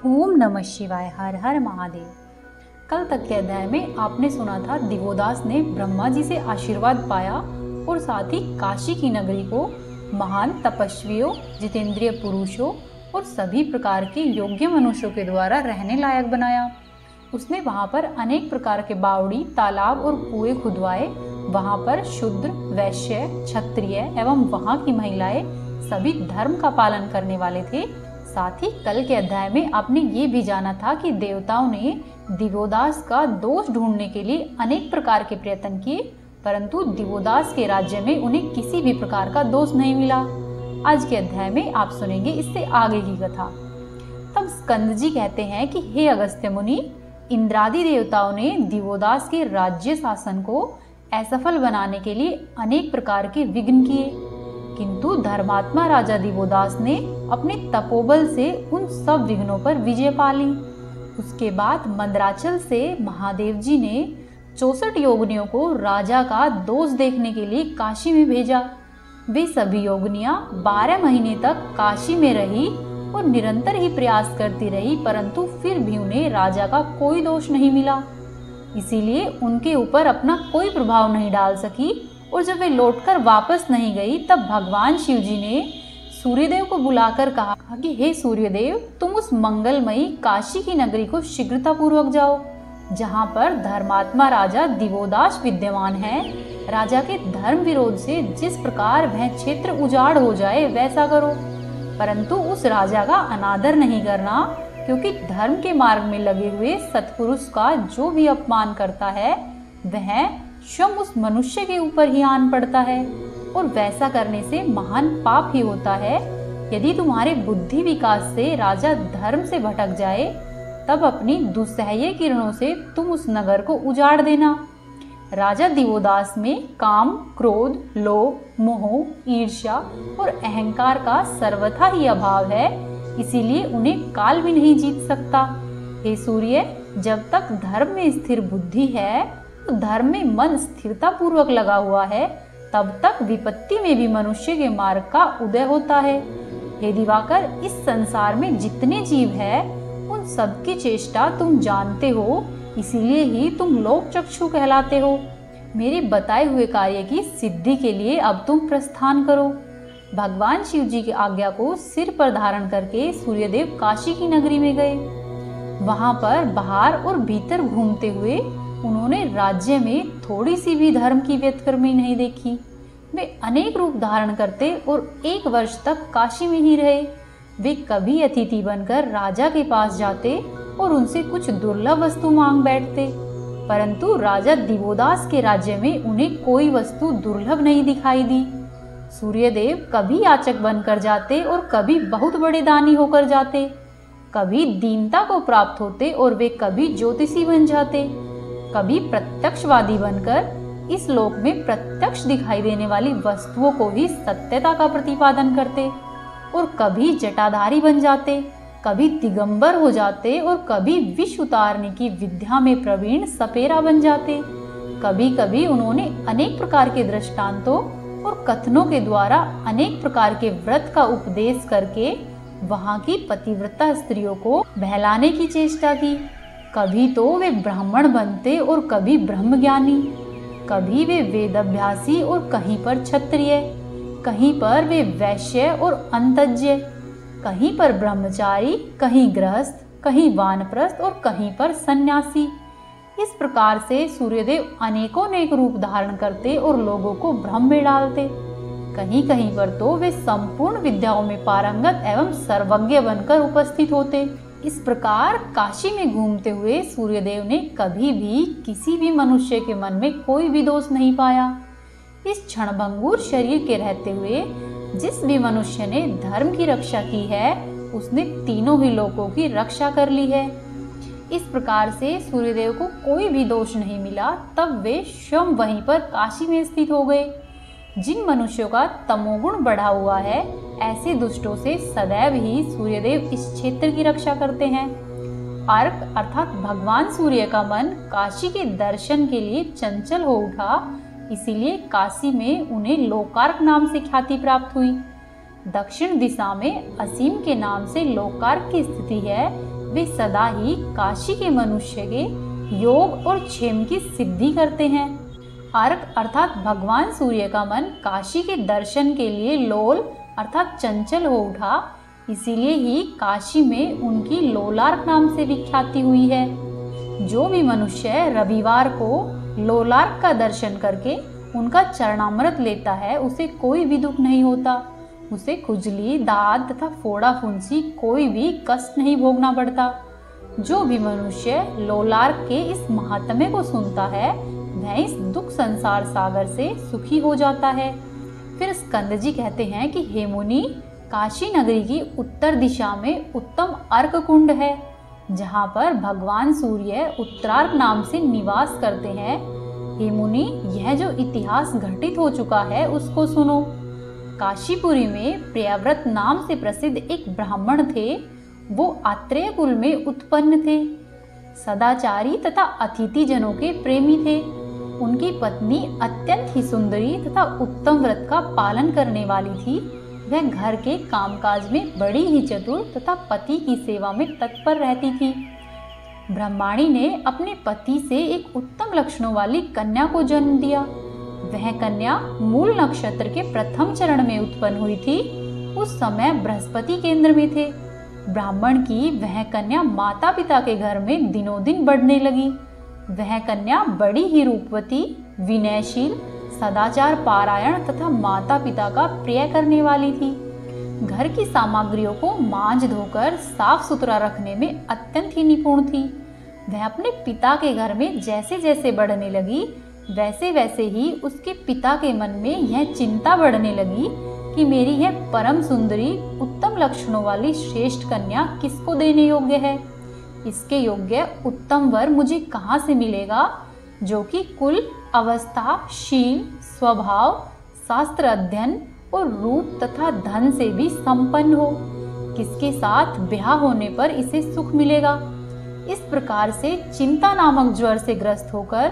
ओम नमः शिवाय। हर हर महादेव। कल तक के अध्याय में आपने सुना था दिवोदास ने ब्रह्मा जी से आशीर्वाद पाया और साथ ही काशी की नगरी को महान तपस्वियों, जितेंद्रिय पुरुषों और सभी प्रकार के योग्य मनुष्यों के द्वारा रहने लायक बनाया। उसने वहां पर अनेक प्रकार के बावड़ी, तालाब और कुएं खुदवाए। वहां पर शूद्र, वैश्य, क्षत्रिय एवं वहां की महिलाएं सभी धर्म का पालन करने वाले थे। साथ ही कल के अध्याय में आपने ये भी जाना था कि देवताओं ने दिवोदास का दोष ढूंढने के लिए अनेक प्रकार के प्रयत्न किए, परंतु दिवोदास के राज्य में उन्हें किसी भी प्रकार का दोष नहीं मिला। आज के अध्याय में आप सुनेंगे इससे आगे की कथा। तब स्कंद जी कहते हैं कि हे अगस्त्य मुनि, इंद्रादि देवताओं ने दिवोदास के राज्य शासन को असफल बनाने के लिए अनेक प्रकार के विघ्न किए, किंतु धर्मात्मा राजा दिवोदास ने अपने तपोबल से उन सब विघ्नों पर विजय पा ली। उसके बाद मंदराचल से महादेव जी ने 64 योगिनियों को राजा का दोष देखने के लिए काशी में भेजा। वे सभी योगिनियां 12 महीने तक काशी में रही और निरंतर ही प्रयास करती रही, परंतु फिर भी उन्हें राजा का कोई दोष नहीं मिला। इसीलिए उनके ऊपर अपना कोई प्रभाव नहीं डाल सकी और जब वे लौटकर वापस नहीं गई, तब भगवान शिव जी ने सूर्यदेव को बुलाकर कहा कि हे सूर्यदेव, तुम उस मंगलमयी काशी की नगरी को शीघ्रता पूर्वक जाओ, जहाँ पर धर्मात्मा राजा दिवोदास विद्यमान है। राजा के धर्म विरोध से जिस प्रकार वह क्षेत्र उजाड़ हो जाए वैसा करो, परंतु उस राजा का अनादर नहीं करना, क्योंकि धर्म के मार्ग में लगे हुए सत्पुरुष का जो भी अपमान करता है वह स्वयं उस मनुष्य के ऊपर ही आन पड़ता है और वैसा करने से महान पाप ही होता है। यदि तुम्हारे बुद्धि विकास से राजा धर्म से भटक जाए, तब अपनी दुस्सह्य किरणों से तुम उस नगर को उजाड़ देना। राजा दिवोदास में काम, क्रोध, लोभ, मोह, ईर्ष्या और अहंकार का सर्वथा ही अभाव है, इसीलिए उन्हें काल भी नहीं जीत सकता। हे सूर्य, जब तक धर्म में स्थिर बुद्धि है, तो धर्म में मन स्थिरता पूर्वक लगा हुआ है, तब तक विपत्ति में भी मनुष्य के मार्ग का उदय होता है। हे दिवाकर, इस संसार में जितने जीव हैं, उन सब की चेष्टा तुम जानते हो, इसीलिए ही तुम लोक चक्षु कहलाते हो। मेरे बताए हुए कार्य की सिद्धि के लिए अब तुम प्रस्थान करो। भगवान शिव जी की आज्ञा को सिर पर धारण करके सूर्यदेव काशी की नगरी में गए। वहां पर बाहर और भीतर घूमते हुए उन्होंने राज्य में थोड़ी सी भी धर्म की व्यतिक्रमी नहीं देखी। वे अनेक रूप धारण करते और 1 वर्ष तक काशी में ही रहे। वे कभी अतिथि बनकर राजा के पास जाते और उनसे कुछ दुर्लभ वस्तु मांग बैठते, परंतु राजा दिवोदास के राज्य में उन्हें कोई वस्तु दुर्लभ नहीं दिखाई दी। सूर्यदेव कभी याचक बनकर जाते और कभी बहुत बड़े दानी होकर जाते, कभी दीनता को प्राप्त होते और वे कभी ज्योतिषी बन जाते, कभी प्रत्यक्षवादी बनकर इस लोक में प्रत्यक्ष दिखाई देने वाली वस्तुओं को ही सत्यता का प्रतिपादन करते, और कभी जटाधारी बन जाते, कभी दिगंबर हो जाते और कभी विष उतारने की विद्या में प्रवीण सपेरा बन जाते। कभी कभी उन्होंने अनेक प्रकार के दृष्टांतों और कथनों के द्वारा अनेक प्रकार के व्रत का उपदेश करके वहां की पतिव्रता स्त्रियों को बहलाने की चेष्टा की। कभी तो वे ब्राह्मण बनते और कभी ब्रह्मज्ञानी, कभी वे वेदाभ्यासी और कहीं पर क्षत्रिय, कहीं पर वे वैश्य और अंतज्ञ, कहीं पर ब्रह्मचारी, कहीं गृहस्थ, कहीं वानप्रस्थ और कहीं पर सन्यासी। इस प्रकार से सूर्यदेव अनेकों अनेक रूप धारण करते और लोगों को भ्रम में डालते। कहीं कहीं पर तो वे संपूर्ण विद्याओं में पारंगत एवं सर्वज्ञ बनकर उपस्थित होते। इस प्रकार काशी में घूमते हुए सूर्यदेव ने कभी भी किसी भी मनुष्य के मन में कोई भी दोष नहीं पाया। इस क्षणभंगुर शरीर के रहते हुए जिस भी मनुष्य ने धर्म की रक्षा की है, उसने तीनों ही लोकों की रक्षा कर ली है। इस प्रकार से सूर्यदेव को कोई भी दोष नहीं मिला। तब वे स्वयं वहीं पर काशी में स्थित हो गए। जिन मनुष्यों का तमोगुण बढ़ा हुआ है, ऐसे दुष्टों से सदैव ही सूर्यदेव इस क्षेत्र की रक्षा करते हैं। अर्क अर्थात भगवान सूर्य का मन काशी के दर्शन के लिए चंचल हो उठा, इसीलिए काशी में उन्हें लोकार्क नाम से ख्याति प्राप्त हुई। दक्षिण दिशा में असीम के नाम से लोकार्क की स्थिति है, वे सदा ही काशी के मनुष्य के योग और क्षेम की सिद्धि करते हैं। अर्क अर्थात भगवान सूर्य का मन काशी के दर्शन के लिए लोल अर्थात चंचल हो उठा, इसीलिए ही काशी में उनकी लोलार्क नाम से विख्याति हुई है। जो भी मनुष्य रविवार को लोलार्क का दर्शन करके उनका चरणामृत लेता है, उसे कोई भी दुख नहीं होता, उसे खुजली, दाद तथा फोड़ा फुंसी कोई भी कष्ट नहीं भोगना पड़ता। जो भी मनुष्य लोलार्क के इस महात्म्य को सुनता है, वह इस दुख संसार सागर से सुखी हो जाता है। फिर स्कंद जी कहते हैं कि हे मुनि, काशी नगरी की उत्तर दिशा में उत्तम अर्क कुंड है, जहाँ पर भगवान सूर्य उत्तरार्क नाम से निवास करते हैं। हे मुनि, यह जो इतिहास घटित हो चुका है उसको सुनो। काशीपुरी में प्रियव्रत नाम से प्रसिद्ध एक ब्राह्मण थे। वो आत्रेय कुल में उत्पन्न थे, सदाचारी तथा अतिथि जनों के प्रेमी थे। उनकी पत्नी अत्यंत ही सुंदरी तथा उत्तम व्रत का पालन करने वाली थी। वह घर के कामकाज में बड़ी ही चतुर तथा पति की सेवा में तत्पर रहती थी। ब्रह्माणी ने अपने पति से एक उत्तम लक्षणों वाली कन्या को जन्म दिया। वह कन्या मूल नक्षत्र के प्रथम चरण में उत्पन्न हुई थी। उस समय बृहस्पति केंद्र में थे। ब्राह्मण की वह कन्या माता पिता के घर में दिनों दिन बढ़ने लगी। वह कन्या बड़ी ही रूपवती, विनयशील, सदाचार पारायण तथा माता पिता का प्रिय करने वाली थी। घर की सामग्रियों को मांज धोकर साफ सुथरा रखने में अत्यंत ही निपुण थी। वह अपने पिता के घर में जैसे जैसे बढ़ने लगी, वैसे वैसे ही उसके पिता के मन में यह चिंता बढ़ने लगी कि मेरी यह परम सुंदरी, उत्तम लक्षणों वाली श्रेष्ठ कन्या किसको देने योग्य है। इसके योग्य उत्तम वर मुझे कहाँ से मिलेगा, जो कि कुल, अवस्था, शील, स्वभाव, शास्त्र अध्ययन और रूप तथा धन से भी संपन्न हो। किसके साथ ब्याह होने पर इसे सुख मिलेगा। इस प्रकार से चिंता नामक ज्वर से ग्रस्त होकर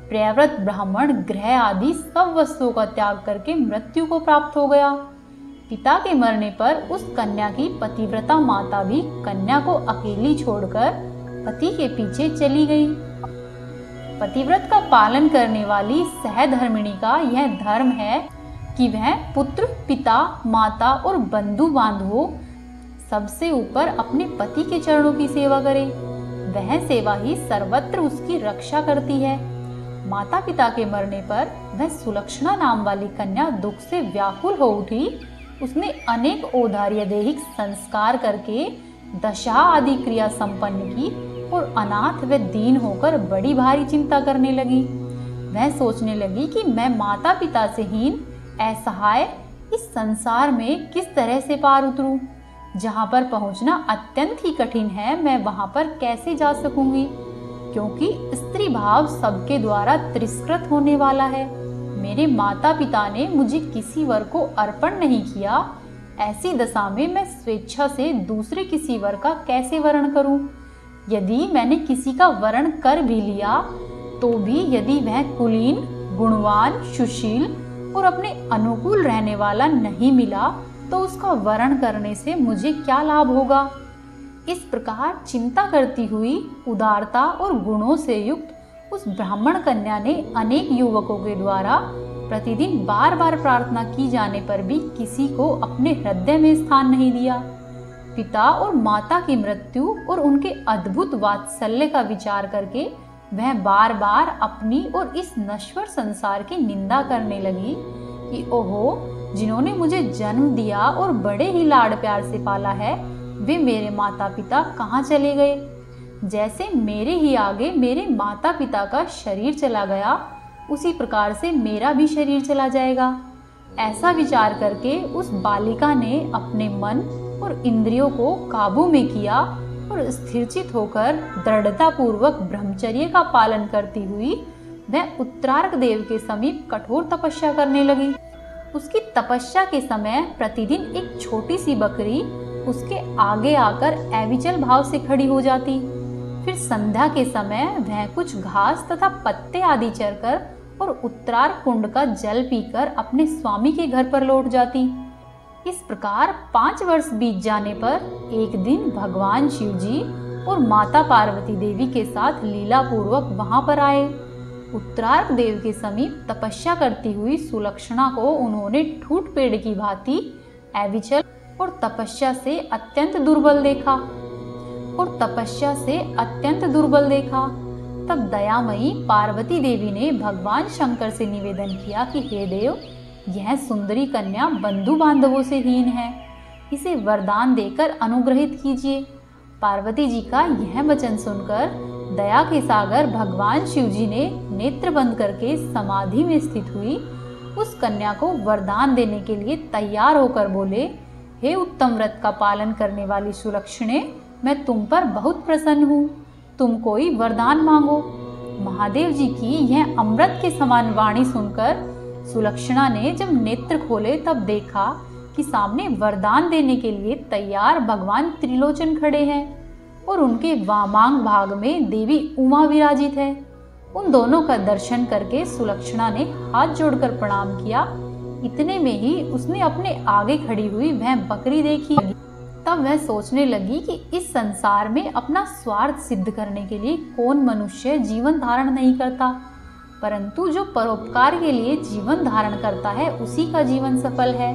प्रियव्रत ब्राह्मण ग्रह आदि सब वस्तुओं का त्याग करके मृत्यु को प्राप्त हो गया। पिता के मरने पर उस कन्या की पतिव्रता माता भी कन्या को अकेली छोड़कर पति के पीछे चली गई। पतिव्रत का पालन करने वाली सहधर्मिणी का यह धर्म है कि वह पुत्र, पिता, माता और बंधु बांधवों सबसे ऊपर अपने पति के चरणों की सेवा करे। वह सेवा ही सर्वत्र उसकी रक्षा करती है। माता पिता के मरने पर वह सुलक्षणा नाम वाली कन्या दुख से व्याकुल हो उठी। उसने अनेक औदार्य दैहिक संस्कार करके दशा आदि क्रिया संपन्न की और अनाथ व दीन होकर बड़ी भारी चिंता करने लगी। वह सोचने लगी कि मैं माता पिता से हीन, असहाय इस संसार में किस तरह से पार उतरूं। जहां पर पहुंचना अत्यंत ही कठिन है, मैं वहां पर कैसे जा सकूंगी, क्योंकि स्त्री भाव सबके द्वारा तिरस्कृत होने वाला है। मेरे माता पिता ने मुझे किसी वर को अर्पण नहीं किया। ऐसी दशा में मैं स्वेच्छा से दूसरे किसी वर का कैसे वर्ण करूं। यदि मैंने किसी का वर्ण कर भी लिया तो भी यदि वह कुलीन, गुणवान, सुशील और अपने अनुकूल रहने वाला नहीं मिला तो उसका वर्ण करने से मुझे क्या लाभ होगा। इस प्रकार चिंता करती हुई उदारता और गुणों से युक्त उस ब्राह्मण कन्या ने अनेक युवकों के द्वारा प्रतिदिन बार बार प्रार्थना की जाने पर भी किसी को अपने हृदय में स्थान नहीं दिया। पिता और माता की मृत्यु और उनके अद्भुत वात्सल्य का विचार करके वह बार बार अपनी और इस नश्वर संसार की निंदा करने लगी कि ओहो, जिन्होंने मुझे जन्म दिया और बड़े ही लाड़ प्यार से पाला है, वे मेरे माता पिता कहाँ चले गए। जैसे मेरे ही आगे मेरे माता पिता का शरीर चला गया, उसी प्रकार से मेरा भी शरीर चला जाएगा। ऐसा विचार करके उस बालिका ने अपने मन और इंद्रियों को काबू में किया और स्थिरचित होकर दृढ़ता पूर्वक ब्रह्मचर्य का पालन करती हुई वह उत्तरार्क देव के समीप कठोर तपस्या करने लगी। उसकी तपस्या के समय प्रतिदिन एक छोटी सी बकरी उसके आगे आकर अविचल भाव से खड़ी हो जाती। फिर संध्या के समय वह कुछ घास तथा पत्ते आदि चरकर और उत्तरार्क कुंड का जल पीकर अपने स्वामी के घर पर लौट जाती। इस प्रकार 5 वर्ष बीत जाने पर एक दिन भगवान शिव जी और माता पार्वती देवी के साथ लीला पूर्वक वहां पर आए। उत्तरार्क देव के समीप तपस्या करती हुई सुलक्षणा को उन्होंने ठूठ पेड़ की भांति अविचल और तपस्या से अत्यंत दुर्बल देखा। तब दयामयी पार्वती देवी ने भगवान शंकर से निवेदन किया कि हे देव, यह सुंदरी कन्या बंधु बांधवों से हीन है, इसे वरदान देकर अनुग्रहित कीजिए। पार्वती जी का यह वचन सुनकर दया के सागर भगवान शिव जी ने नेत्र बंद करके समाधि में स्थित हुई उस कन्या को वरदान देने के लिए तैयार होकर बोले, हे उत्तम व्रत का पालन करने वाली सुलक्षणे, मैं तुम पर बहुत प्रसन्न हूँ, तुम कोई वरदान मांगो। महादेव जी की यह अमृत के समान वाणी सुनकर सुलक्षणा ने जब नेत्र खोले तब देखा कि सामने वरदान देने के लिए तैयार भगवान त्रिलोचन खड़े हैं और उनके वामांग भाग में देवी उमा विराजित है। उन दोनों का दर्शन करके सुलक्षणा ने हाथ जोड़कर प्रणाम किया। इतने में ही उसने अपने आगे खड़ी हुई वह बकरी देखी। तब वह सोचने लगी कि इस संसार में अपना स्वार्थ सिद्ध करने के लिए कौन मनुष्य जीवन धारण नहीं करता, परंतु जो परोपकार के लिए जीवन धारण करता है उसी का जीवन सफल है।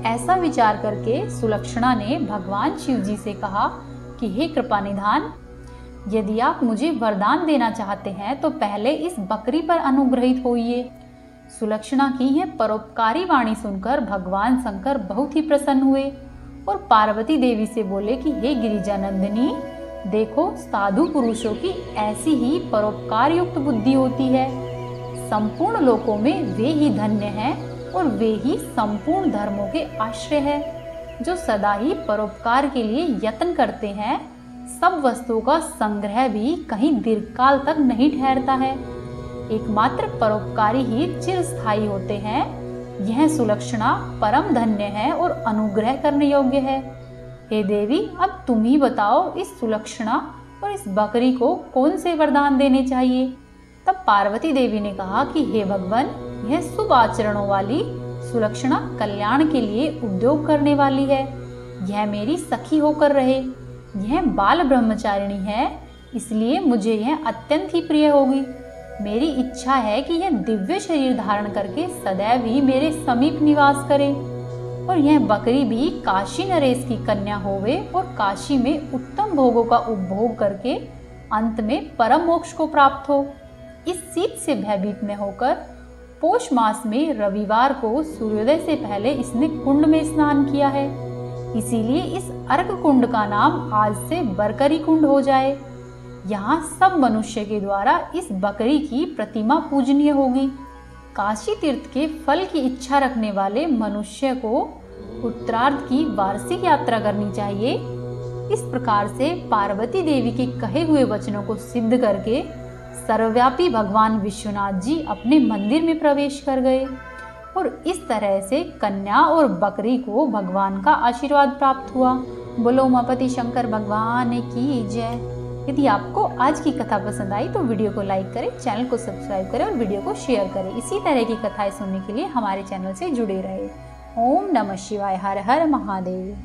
ऐसा विचार करके सुलक्षणा ने भगवान शिव जी से कहा कि हे कृपा निधान, यदि आप मुझे वरदान देना चाहते हैं तो पहले इस बकरी पर अनुग्रहित होइए। सुलक्षणा की यह परोपकारी वाणी सुनकर भगवान शंकर बहुत ही प्रसन्न हुए और पार्वती देवी से बोले कि हे गिरिजानंदिनी, देखो, साधु पुरुषों की ऐसी ही परोपकार युक्त बुद्धि होती है। संपूर्ण लोकों में वे ही धन्य हैं और वे ही संपूर्ण धर्मों के आश्रय हैं। जो सदा ही परोपकार के लिए यत्न करते हैं, सब वस्तुओं का संग्रह भी कहीं दीर्घकाल तक नहीं ठहरता है। एकमात्र परोपकारी ही चिरस्थायी होते हैं। यह सुलक्षणा परम धन्य है और अनुग्रह करने योग्य है। हे देवी, अब तुम ही बताओ, इस सुलक्षणा और इस बकरी को कौन से वरदान देने चाहिए। तब पार्वती देवी ने कहा कि हे भगवान, यह शुभ आचरणों वाली सुलक्षणा कल्याण के लिए उद्योग करने वाली है। यह मेरी सखी होकर रहे। यह बाल ब्रह्मचारिणी है, इसलिए मुझे यह अत्यंत ही प्रिय होगी। मेरी इच्छा है कि यह दिव्य शरीर धारण करके सदैव ही मेरे समीप निवास करे और यह बकरी भी काशी नरेश की कन्या होवे और काशी में उत्तम भोगों का उपभोग करके अंत में परम मोक्ष को प्राप्त हो। इस सीत से भयभीत न होकर पौष मास में रविवार को सूर्योदय से पहले इसने कुंड में स्नान किया है, इसीलिए इस अर्क कुंड का नाम आज से बरकरी कुंड हो जाए। यहाँ सब मनुष्य के द्वारा इस बकरी की प्रतिमा पूजनीय होगी। काशी तीर्थ के फल की इच्छा रखने वाले मनुष्य को उत्तरार्ध की वार्षिक यात्रा करनी चाहिए। इस प्रकार से पार्वती देवी के कहे हुए वचनों को सिद्ध करके सर्वव्यापी भगवान विश्वनाथ जी अपने मंदिर में प्रवेश कर गए और इस तरह से कन्या और बकरी को भगवान का आशीर्वाद प्राप्त हुआ। बोलो उमापति शंकर भगवान की जय। यदि आपको आज की कथा पसंद आई तो वीडियो को लाइक करें, चैनल को सब्सक्राइब करें और वीडियो को शेयर करें। इसी तरह की कथाएं सुनने के लिए हमारे चैनल से जुड़े रहें। ओम नमः शिवाय। हर हर महादेव।